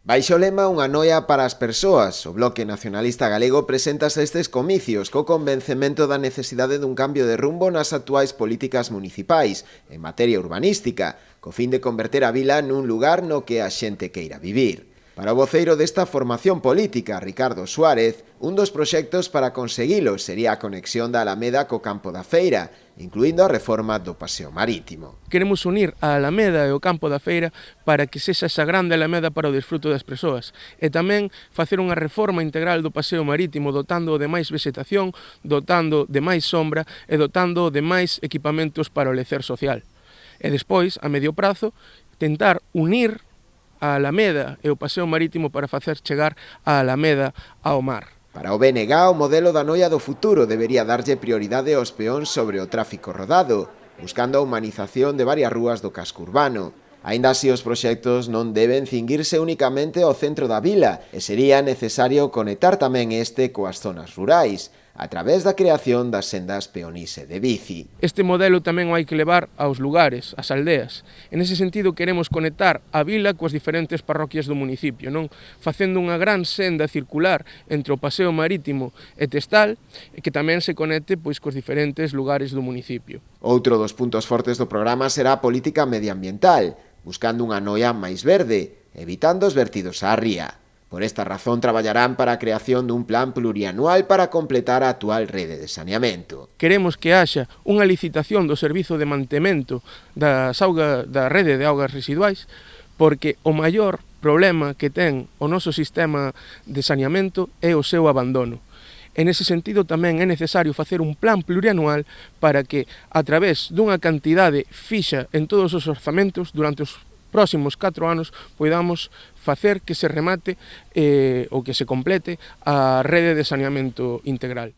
Baixo o lema Unha noia para as persoas, o Bloque Nacionalista Galego presentase estes comicios co convencemento da necesidade dun cambio de rumbo nas actuais políticas municipais en materia urbanística, co fin de converter a vila nun lugar no que a xente queira vivir. Para o voceiro desta formación política, Ricardo Suárez, un dos proxectos para conseguilo sería a conexión da Alameda co Campo da Feira, incluindo a reforma do paseo marítimo. Queremos unir a Alameda e o Campo da Feira para que sexa esa grande Alameda para o desfruto das persoas e tamén facer unha reforma integral do paseo marítimo dotando de máis vegetación, dotando de máis sombra e dotando de máis equipamentos para o lecer social. E despois, a medio prazo, tentar unir a Alameda e o paseo marítimo para facer chegar a Alameda ao mar. Para o BNG, o modelo da noia do futuro debería darlle prioridade aos peóns sobre o tráfico rodado, buscando a humanización de varias rúas do casco urbano. Aínda así, os proxectos non deben cinguirse únicamente ao centro da vila e sería necesario conectar tamén este coas zonas rurais, a través da creación das sendas peonís e de bici. Este modelo tamén o hai que levar aos lugares, ás aldeas. En ese sentido, queremos conectar a vila coas diferentes parroquias do municipio, non? Facendo unha gran senda circular entre o paseo marítimo e Testal, e que tamén se conecte pois cos diferentes lugares do municipio. Outro dos puntos fortes do programa será a política medioambiental, buscando unha noia máis verde, evitando os vertidos á ría. Por esta razón traballarán para a creación dun plan plurianual para completar a actual rede de saneamento. Queremos que haxa unha licitación do servizo de mantemento da rede de augas residuais, porque o maior problema que ten o noso sistema de saneamento é o seu abandono. En ese sentido, tamén é necesario facer un plan plurianual para que, a través dunha cantidade fixa en todos os orzamentos, durante os próximos 4 anos, podamos facer que se remate ou que se complete a rede de saneamento integral.